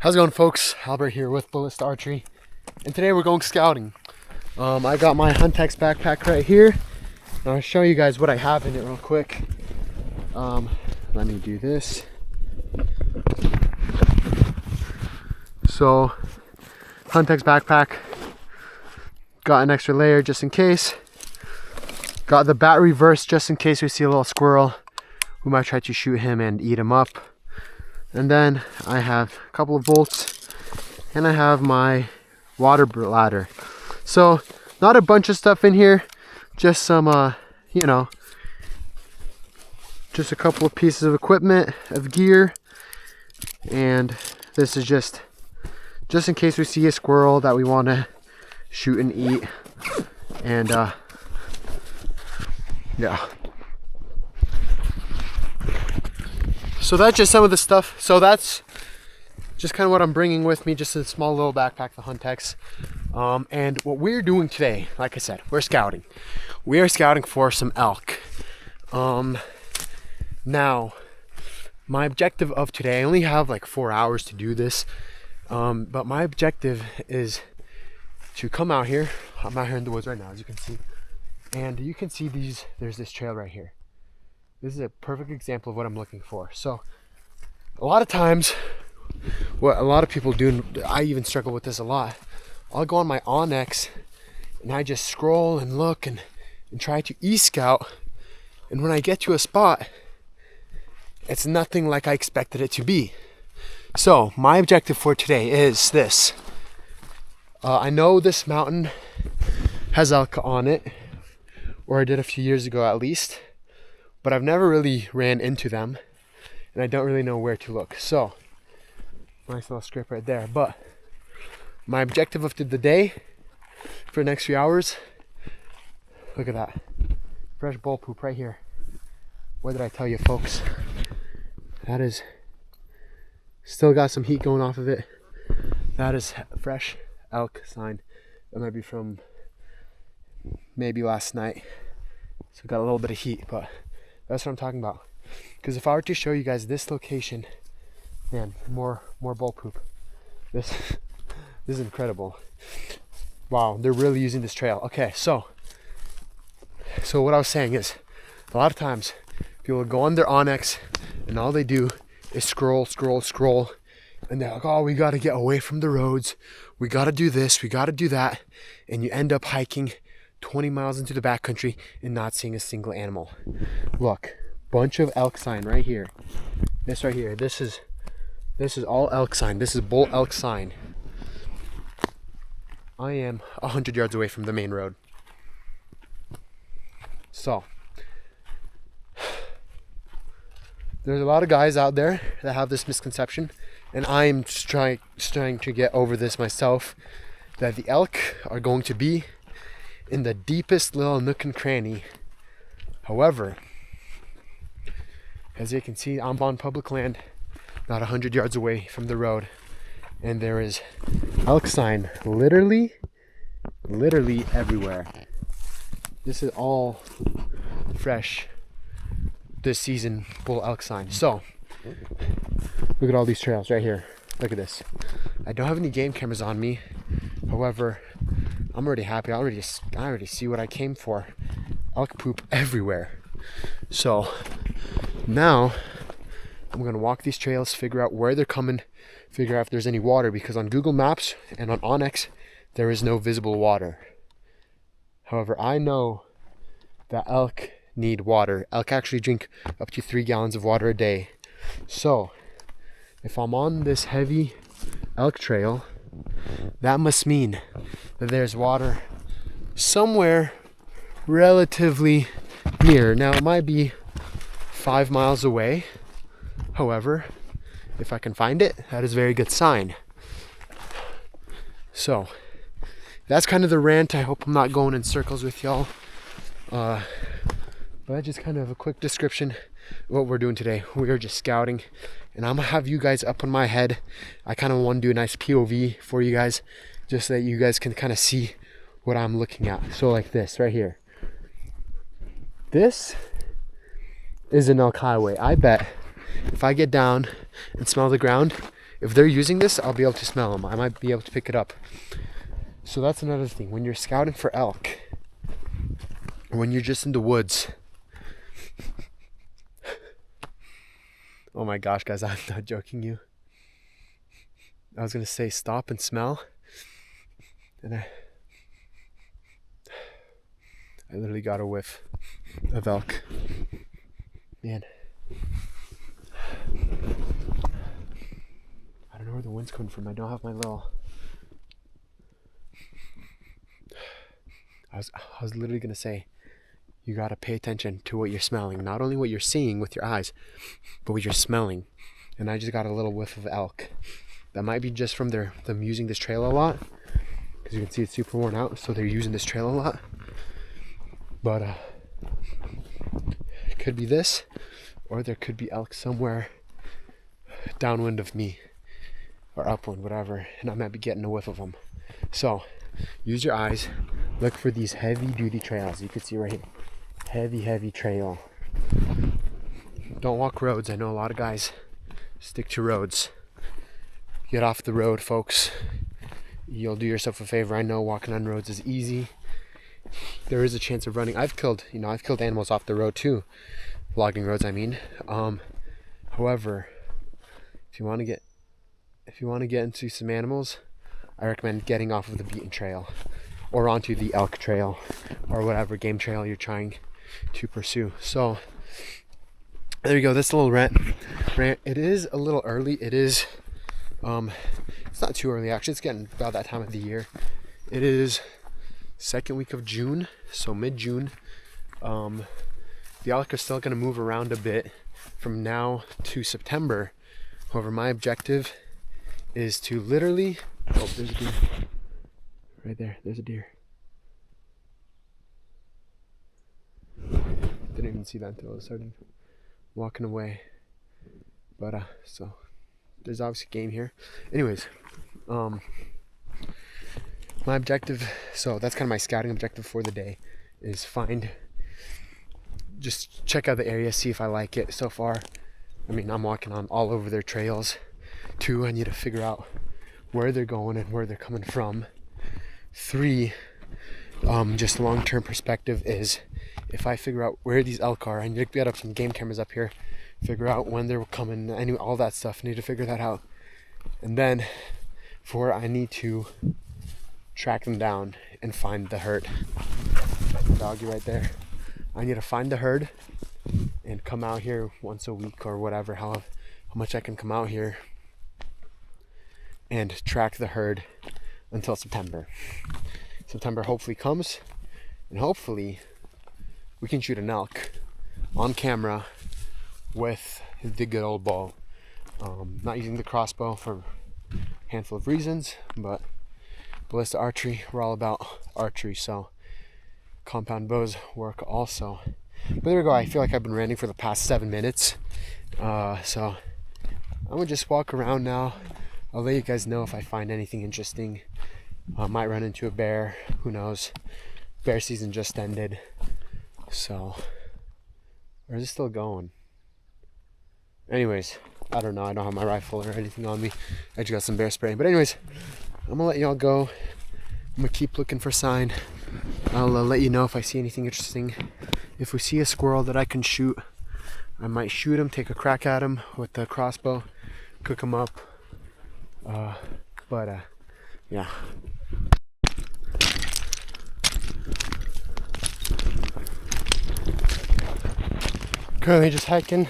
How's it going, folks? Albert here with Ballista Archery, and today we're going scouting. I got my Huntex backpack right here. I'll show you guys what I have in it real quick. Let me do this. So, Huntex backpack. Got an extra layer just in case. Got the bat reverse just in case we see a little squirrel. We might try to shoot him and eat him up. And then I have a couple of bolts, and I have my water ladder. So not a bunch of stuff in here, just some just a couple of pieces of equipment, of gear. And this is just in case we see a squirrel that we want to shoot and eat. And yeah. So that's just some of the stuff. So that's just kind of what I'm bringing with me, just a small little backpack, the Huntex. And what we're doing today, like I said, we're scouting. We are scouting for some elk. Now, my objective of today, I only have like 4 hours to do this. But my objective is to come out here. I'm out here in the woods right now, as you can see. And you can see there's this trail right here. This is a perfect example of what I'm looking for. So a lot of times, what a lot of people do, and I even struggle with this a lot, I'll go on my Onyx and I just scroll and look and try to e-scout. And when I get to a spot, it's nothing like I expected it to be. So my objective for today is this. I know this mountain has elk on it, or I did a few years ago at least. But I've never really ran into them, and I don't really know where to look. So, nice little scrape right there. But my objective of the day for the next few hours, look at that. Fresh bull poop right here. What did I tell you, folks? That is still got some heat going off of it. That is fresh elk sign. That might be from maybe last night. So got a little bit of heat, but that's what I'm talking about. Because if I were to show you guys this location, man, more bull poop. This is incredible. Wow, they're really using this trail. Okay, so what I was saying is, a lot of times people go on their Onyx and all they do is scroll, and they're like, oh, we got to get away from the roads. We got to do this. We got to do that, and you end up hiking 20 miles into the backcountry and not seeing a single animal. Look, bunch of elk sign right here. This right here. This is all elk sign. This is bull elk sign. I am 100 yards away from the main road. So there's a lot of guys out there that have this misconception, and I'm trying to get over this myself, that the elk are going to be in the deepest little nook and cranny. However, as you can see, I'm on public land, not 100 yards away from the road, and there is elk sign literally everywhere. This is all fresh this season bull elk sign. So look at all these trails right here. Look at this. I don't have any game cameras on me. However, I'm already happy. I already see what I came for. Elk poop everywhere. So now I'm gonna walk these trails, figure out where they're coming, figure out if there's any water, because on Google Maps and on Onyx there is no visible water. However, I know that elk need water. Elk actually drink up to 3 gallons of water a day. So if I'm on this heavy elk trail, that must mean that there's water somewhere relatively near. Now it might be 5 miles away. However, if I can find it, that is a very good sign. So that's kind of the rant. I hope I'm not going in circles with y'all. But that's just kind of a quick description of what we're doing today. We are just scouting, and I'm gonna have you guys up on my head. I kind of want to do a nice POV for you guys, just so that you guys can kind of see what I'm looking at. So like this right here. This is an elk highway. I bet if I get down and smell the ground, if they're using this, I'll be able to smell them. I might be able to pick it up. So that's another thing. When you're scouting for elk, or when you're just in the woods, oh my gosh, guys, I'm not joking you. I was gonna say stop and smell, and I literally got a whiff of elk. Man, I don't know where the wind's coming from. I don't have my little. I was literally gonna say, you gotta pay attention to what you're smelling, not only what you're seeing with your eyes, but what you're smelling. And I just got a little whiff of elk. That might be just from them using this trail a lot, because you can see it's super worn out, so they're using this trail a lot. But it could be this, or there could be elk somewhere downwind of me, or upwind, whatever, and I might be getting a whiff of them. So use your eyes, look for these heavy duty trails. You can see right here, heavy trail. Don't walk roads. I know a lot of guys stick to roads. Get off the road, folks. You'll do yourself a favor. I know walking on roads is easy. There is a chance of running. I've killed animals off the road too. Logging roads, I mean. However, if you want to get into some animals, I recommend getting off of the beaten trail or onto the elk trail or whatever game trail you're trying to pursue. So there you go. That's a little rant. It is a little early. It is it's not too early actually. It's getting about that time of the year. It is second week of June, so mid-June. The elk are still going to move around a bit from now to September. However, my objective is to literally... Oh, there's a deer. Right there. There's a deer. Didn't even see that until I started walking away. But, so... There's obviously game here. Anyways, my objective... So, that's kind of my scouting objective for the day. Is just check out the area, see if I like it so far. I mean, I'm walking on all over their trails. 2, I need to figure out where they're going and where they're coming from. 3, just long-term perspective is if I figure out where these elk are, I need to get up some game cameras up here, figure out when they're coming, all that stuff. I need to figure that out. And then 4, I need to track them down and find the herd. Doggy right there. I need to find the herd and come out here once a week or whatever, how much I can come out here and track the herd until September. September hopefully comes, and hopefully we can shoot an elk on camera with the good old bow. Not using the crossbow for a handful of reasons, but ballista archery, we're all about archery, so compound bows work also. But there we go. I feel like I've been ranting for the past 7 minutes, so I'm gonna just walk around now. I'll let you guys know if I find anything interesting. I might run into a bear, who knows. Bear season just ended, so, or is it still going? Anyways, I don't know. I don't have my rifle or anything on me. I just got some bear spray. But anyways, I'm gonna let y'all go. I'm gonna keep looking for sign. I'll let you know if I see anything interesting. If we see a squirrel that I can shoot, I might shoot him, take a crack at him with the crossbow, cook him up. Yeah. Currently just hiking,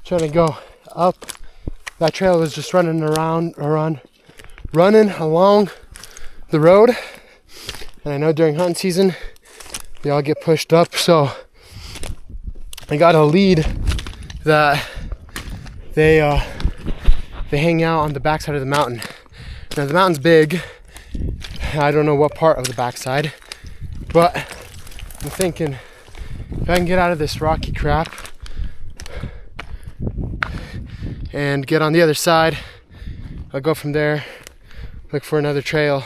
trying to go up. That trail was just running along the road. And I know during hunting season, they all get pushed up, so I got a lead that they hang out on the backside of the mountain. Now the mountain's big. I don't know what part of the backside, but I'm thinking if I can get out of this rocky crap and get on the other side, I'll go from there, look for another trail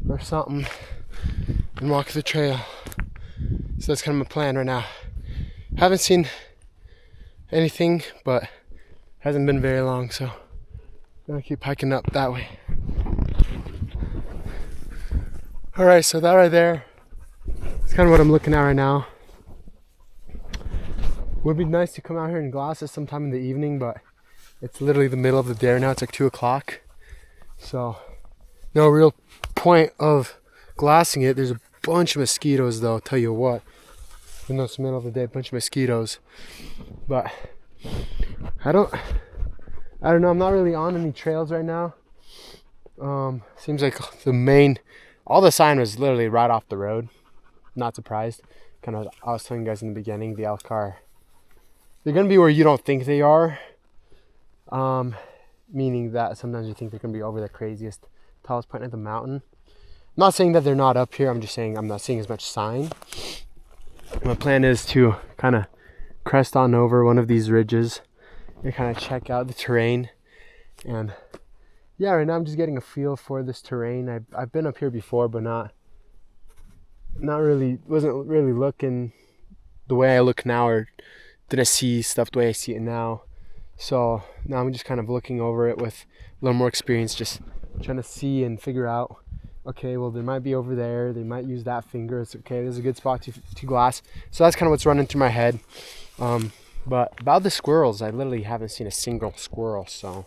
or something, and walk the trail. So that's kind of my plan right now. Haven't seen anything, but hasn't been very long, so I'll keep hiking up that way. All right, so that right there, it's kind of what I'm looking at right now. Would be nice to come out here and glass it sometime in the evening, but it's literally the middle of the day right now. It's like 2 o'clock. So no real point of glassing it. There's a bunch of mosquitoes though, I'll tell you what. Even though it's the middle of the day, a bunch of mosquitoes. But I don't know, I'm not really on any trails right now. Seems like all the sign was literally right off the road. Not surprised. Kind of, I was telling you guys in the beginning, the elk are, they're gonna be where you don't think they are. Meaning that sometimes you think they're gonna be over the craziest, tallest point of the mountain. I'm not saying that they're not up here, I'm just saying I'm not seeing as much sign. My plan is to kind of crest on over one of these ridges and kind of check out the terrain. And yeah, right now I'm just getting a feel for this terrain. I've been up here before, but wasn't really looking the way I look now, or didn't see stuff the way I see it now. So now I'm just kind of looking over it with a little more experience, just trying to see and figure out, okay, well, they might be over there, they might use that finger, it's okay, there's a good spot to glass. So that's kind of what's running through my head. But about the squirrels, I literally haven't seen a single squirrel, so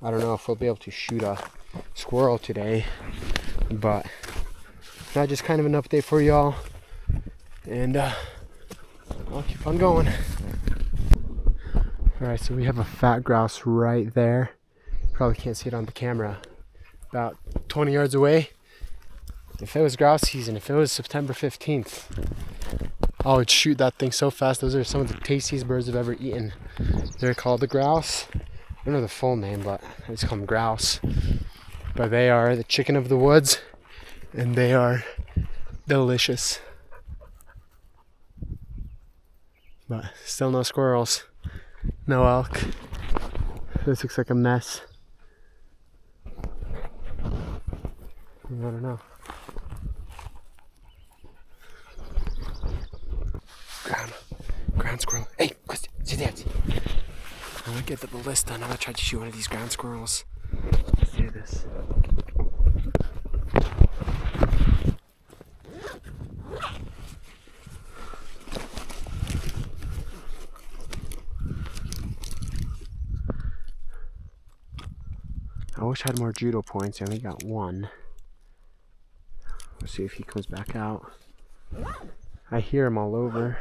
I don't know if we'll be able to shoot a squirrel today. But that's just kind of an update for y'all, and I'll keep on going. Alright, so we have a fat grouse right there. Probably can't see it on the camera. About 20 yards away. If it was grouse season, if it was September 15th, I would shoot that thing so fast. Those are some of the tastiest birds I've ever eaten. They're called the grouse. I don't know the full name, but I just call them grouse. But they are the chicken of the woods, and they are delicious. But still no squirrels. No elk. This looks like a mess. I don't know. Ground squirrel. Hey, Christy, sit down. I'm gonna get the list done. I'm gonna try to shoot one of these ground squirrels. Let's do this. I wish I had more judo points. I only got one. Let's see if he comes back out. I hear him all over.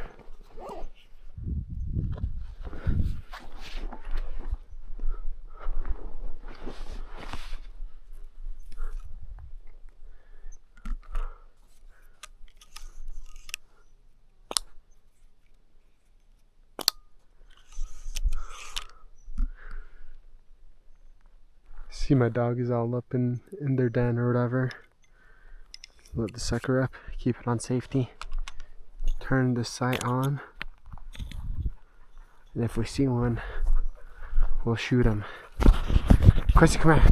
See, my dog is all up in their den or whatever. Let the sucker up, keep it on safety. Turn the sight on. And if we see one, we'll shoot him. Chrissy, come here.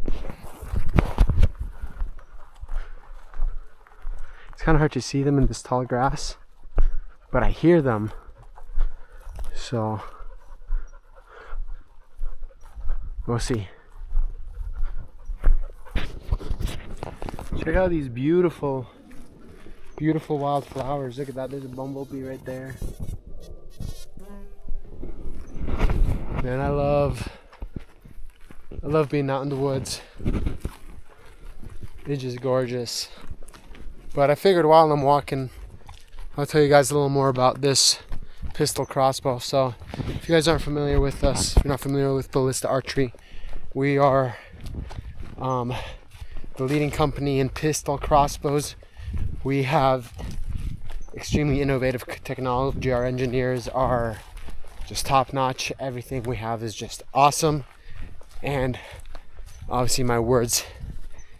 It's kind of hard to see them in this tall grass, but I hear them. So, we'll see. Check out these beautiful, beautiful wild flowers. Look at that, there's a bumblebee right there. Man, I love being out in the woods. It's just gorgeous. But I figured while I'm walking, I'll tell you guys a little more about this pistol crossbow. So if you guys aren't familiar with us, if you're not familiar with ballista archery, we are the leading company in pistol crossbows. We have extremely innovative technology. Our engineers are just top notch. Everything we have is just awesome. And obviously my words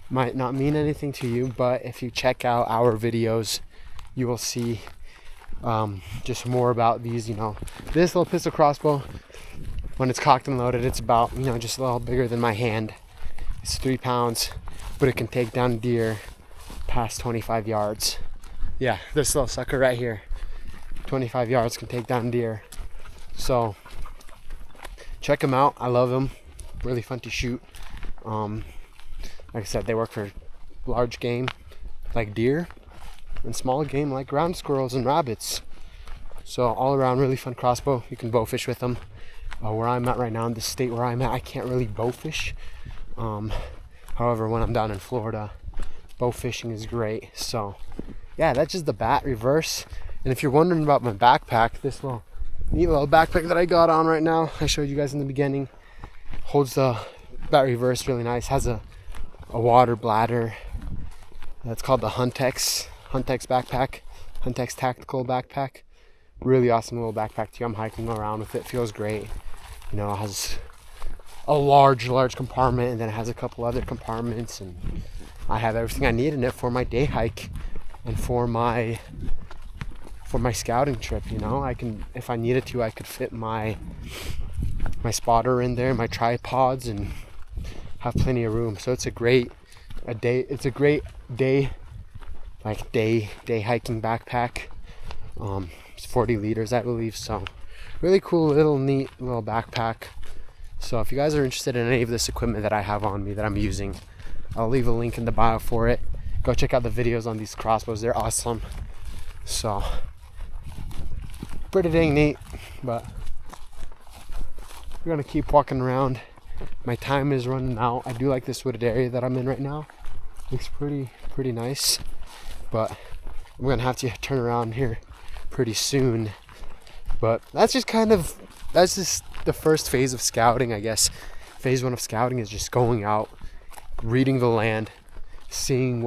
might not mean anything to you, but if you check out our videos, you will see just more about these. You know, this little pistol crossbow, when it's cocked and loaded, it's about, you know, just a little bigger than my hand. It's 3 pounds, but it can take down deer past 25 yards. Yeah, this little sucker right here, 25 yards, can take down deer. So check them out. I love them. Really fun to shoot. Like I said, they work for large game like deer and small game like ground squirrels and rabbits. So all around really fun crossbow. You can bow fish with them. Where I'm at right now, in the state where I'm at, I can't really bow fish. However, when I'm down in Florida, bow fishing is great. So yeah, that's just the bat reverse. And if you're wondering about my backpack, this neat little backpack that I got on right now, I showed you guys in the beginning, holds the bat reverse really nice. Has a water bladder. That's called the Huntex backpack, Huntex tactical backpack. Really awesome little backpack too. I'm hiking around with it, feels great. You know, it has a large compartment, and then it has a couple other compartments, and I have everything I need in it for my day hike and for my scouting trip. You know, I can, if I needed to, I could fit my spotter in there, my tripods, and have plenty of room. So it's a great day hiking backpack. It's 40 liters, I believe. So really cool neat little backpack. So if you guys are interested in any of this equipment that I have on me that I'm using, I'll leave a link in the bio for it. Go check out the videos on these crossbows, they're awesome. So pretty dang neat. But we're gonna keep walking around. My time is running out. I do like this wooded area that I'm in right now. Looks pretty nice. But I'm gonna have to turn around here pretty soon. But that's just the first phase of scouting, I guess. Phase 1 of scouting is just going out, reading the land, seeing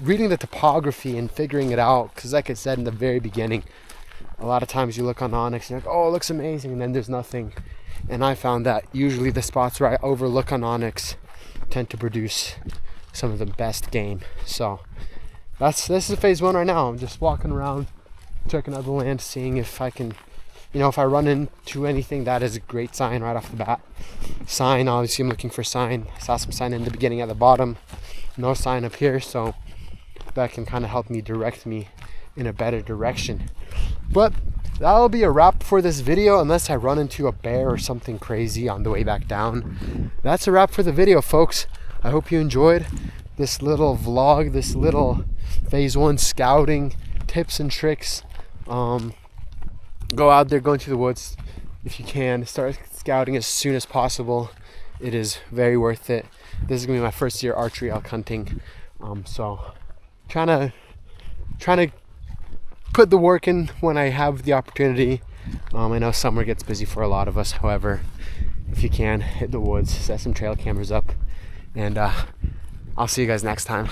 reading the topography and figuring it out. Because like I said in the very beginning, a lot of times you look on Onyx and you're like, oh, it looks amazing, and then there's nothing. And I found that usually the spots where I overlook on Onyx tend to produce some of the best game. So this is phase 1 right now. I'm just walking around, checking out the land, seeing if I can, if I run into anything. That is a great sign right off the bat. Sign, obviously I'm looking for sign. I saw some sign in the beginning at the bottom, no sign up here, so that can kind of help me direct me in a better direction. But that'll be a wrap for this video, unless I run into a bear or something crazy on the way back down. That's a wrap for the video, folks. I hope you enjoyed this little vlog, this little phase 1 scouting tips and tricks. Go out there, go into the woods if you can. Start scouting as soon as possible. It is very worth it. This is gonna be my first year archery elk hunting. So trying to put the work in when I have the opportunity. I know summer gets busy for a lot of us. However, if you can, hit the woods, set some trail cameras up, and I'll see you guys next time.